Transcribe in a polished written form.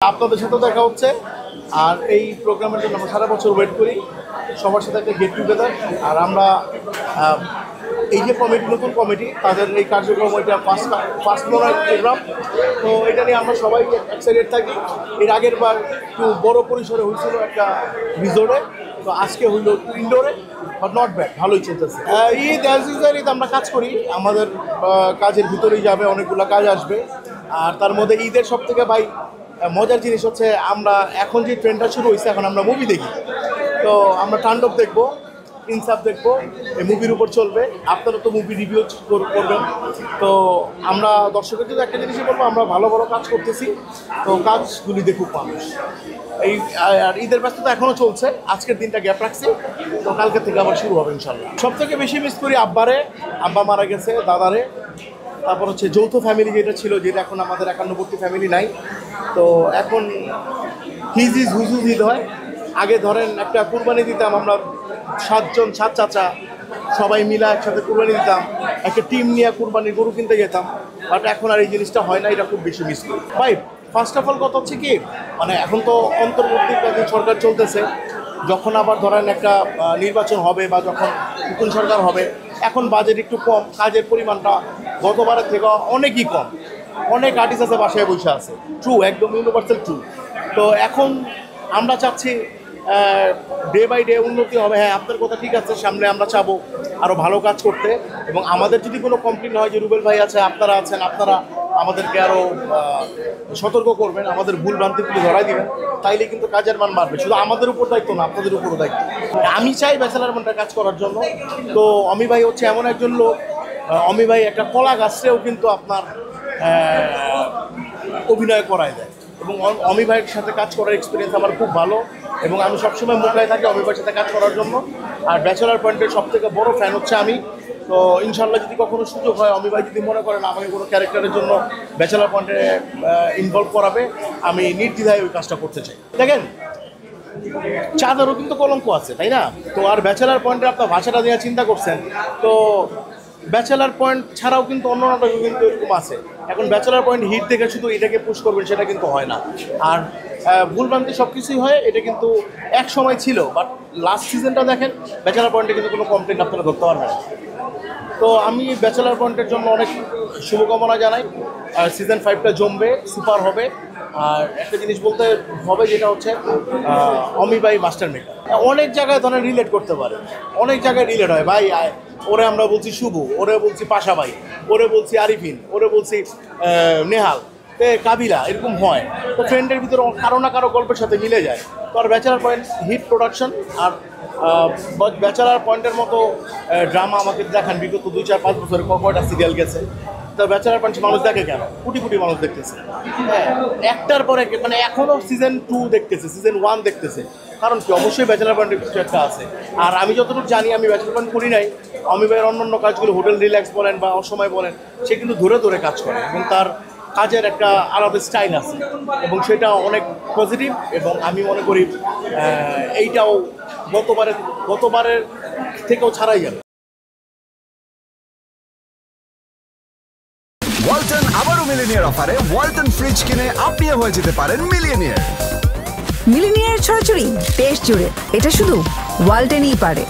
আপনাদের সাথে দেখা হচ্ছে। আর এই প্রোগ্রামের জন্য আমরা সারা বছর ওয়েট করি, সবার সাথে একটা গেট টুগেদার। আর আমরা এই যে কমিটি, নতুন কমিটি, তাদের এই কার্যক্রম, এটা ফার্স্ট প্রোগ্রাম। তো এটা নিয়ে আমরা সবাই এক্সাইটেড থাকি। এর আগের বার একটু বড় পরিসরে হয়েছিল একটা রিসোর্টে, তো আজকে হইল ইনডোরে, বাট নট ব্যাড, ভালোই চলতেছে। ঈদ অ্যাজ ইউজুয়াল ঈদ আমরা কাজ করি, আমাদের কাজের ভিতরেই যাবে, অনেকগুলো কাজ আসবে। আর তার মধ্যে ঈদের সব থেকে ভাই মজার জিনিস হচ্ছে, আমরা এখন যে ট্রেন্ডটা শুরু হয়েছে, এখন আমরা মুভি দেখি। তো আমরা তাণ্ডব দেখবো, ইনসাফ দেখবো, এই মুভির উপর চলবে। আপনারা তো মুভি রিভিউ করবেন। তো আমরা দর্শকের জন্য একটা জিনিসই বলবো, আমরা ভালো ভালো কাজ করতেছি, তো কাজগুলি দেখুক মানুষ। এই আর ঈদের ব্যস্ততা এখনও চলছে, আজকের দিনটা গ্যাপ রাখছি, তো কালকে থেকে আবার শুরু হবে ইনশাল্লাহ। সব থেকে বেশি মিস করি আব্বারে, আব্বা মারা গেছে, দাদারে। তারপর হচ্ছে যৌথ ফ্যামিলি যেটা ছিল, যেটা এখন আমাদের একান্নবর্তী ফ্যামিলি নাই। তো এখন হিজিজ হুজুজ ঈদ হয়। আগে ধরেন একটা কুরবানি দিতাম আমরা 7 চাচা সবাই মিলে একসাথে কুরবানি দিতাম, একটা টিম নিয়ে কুরবানির গরু কিনতে যেতাম। বাট এখন আর এই জিনিসটা হয় না, এটা খুব বেশি মিস করি ভাই। ফার্স্ট অফ অল কথা হচ্ছে কি, মানে এখন তো অন্তর্বর্তীকালীন সরকার চলতেছে, যখন আবার ধরেন একটা নির্বাচন হবে বা যখন নতুন সরকার হবে, এখন বাজেট একটু কম, কাজের পরিমাণটা গতবারের থেকে অনেকই কম। অনেক আর্টিস্ট আছে বাসায় বসে আছে, ট্রু, একদম ইউনিভার্সাল ট্রু। তো এখন আমরা চাচ্ছি ডে বাই ডে উন্নতি হবে। হ্যাঁ, আপনার কথা ঠিক আছে, সামনে আমরা চাবো আরও ভালো কাজ করতে। এবং আমাদের যদি কোনো কমপ্লেন হয় যে রুবেল ভাই আছে, আপনারা আছেন, আপনারা আমাদেরকে আরও সতর্ক করবেন, আমাদের ভুল ভ্রান্তিগুলি ধরাই দিবেন, তাইলে কিন্তু কাজের মান বাড়বে। শুধু আমাদের উপর দায়িত্ব না, আপনাদের উপরও দায়িত্ব। আমি চাই ব্যাচেলার মনটা কাজ করার জন্য। তো অমি ভাই হচ্ছে এমন একজন লোক, অমি ভাই একটা কলা গাছরেও কিন্তু আপনার অভিনয় করায় দেয়। এবং অমি ভাইয়ের সাথে কাজ করার এক্সপিরিয়েন্স আমার খুব ভালো, এবং আমি সবসময় মোকায় থাকি অমি ভাইয়ের সাথে কাজ করার জন্য। আর ব্যাচেলার পয়েন্টের সবথেকে বড় ফ্যান হচ্ছে আমি। তো ইনশাল্লাহ যদি কখনো সুযোগ হয়, অমি ভাই যদি মনে করেন আমাকে কোনো ক্যারেক্টারের জন্য ব্যাচেলার পয়েন্টে ইনভলভ করাবে, আমি নির্দ্বিধায় ওই কাজটা করতে চাই। দেখেন, চাঁদেরও কিন্তু কলঙ্ক আছে, তাই না? তো আর ব্যাচেলার পয়েন্টে আপনার ভাষাটা নিয়ে চিন্তা করছেন, তো ব্যাচেলার পয়েন্ট ছাড়াও কিন্তু অন্য নাটকও কিন্তু এরকম আছে। এখন ব্যাচেলার পয়েন্ট হিট দেখে শুধু এটাকে পুশ করবেন, সেটা কিন্তু হয় না। আর ভুলভ্রান্তি সব কিছুই হয়, এটা কিন্তু এক সময় ছিল, বাট লাস্ট সিজনটা দেখেন, ব্যাচেলার পয়েন্টে কিন্তু কোনো কমপ্লেন আপনারা ধরতে পারবেন না। তো আমি ব্যাচেলার পয়েন্টের জন্য অনেক শুভকামনা জানাই। আর সিজন 5টা জমবে, সুপার হবে। আর একটা জিনিস বলতে হবে, যেটা হচ্ছে অমি ভাই মাস্টার মেকার। অনেক জায়গায় ধরেন রিলেট করতে পারে, অনেক জায়গায় রিলেট হয় ভাই। ওরে আমরা বলছি শুভ, ওরে বলছি পাশা ভাই, ওরে বলছি আরিফিন, ওরে বলছি নেহাল, কাবিলা, এরকম হয়। তো ফ্রেন্ডের ভিতরে কারো না কারো গল্পের সাথে মিলে যায়। তো আর ব্যাচেলার পয়েন্ট হিট প্রোডাকশন। আর ব্যাচেলার পয়েন্টের মতো ড্রামা আমাকে দেখান বিগত 2-4-5 বছরে কয়টা সিরিয়াল গেছে। তো ব্যাচেলার পয়েন্ট মানুষ দেখে কেন? কোটি কোটি মানুষ দেখতেছে। হ্যাঁ, একটার পরে মানে এখনও সিজন 2 দেখতেছে, সিজন 1 দেখতেছে। কারণ কি, অবশ্যই ব্যাচেলার পয়েন্টের কিছু একটা আছে। আর আমি যতটুকু জানি, আমি ব্যাচেলার পয়েন্ট করি নাই, অমি ভাইয়ের অন্যান্য কাজগুলো, হোটেল রিল্যাক্স বলেন বা অসময় বলেন, সে কিন্তু ধরে ধরে কাজ করে, এবং তার কাজের একটা আলাদা স্টাইল আছে, এবং সেটা অনেক পজিটিভ। এবং আমি মনে করি এইটাও গতবারের থেকেও ছাড়াই যাবে। ওয়ালটন আবারও মিলিনিয়ার অফারে ওয়ালটন ফ্রিজ কিনে আপনিও হয়ে যেতে পারেন মিলিয়নিয়ার। মিলিনিয়ার ছড়াছড়ি দেশ জুড়ে, এটা শুধু ওয়ালটনই পারে।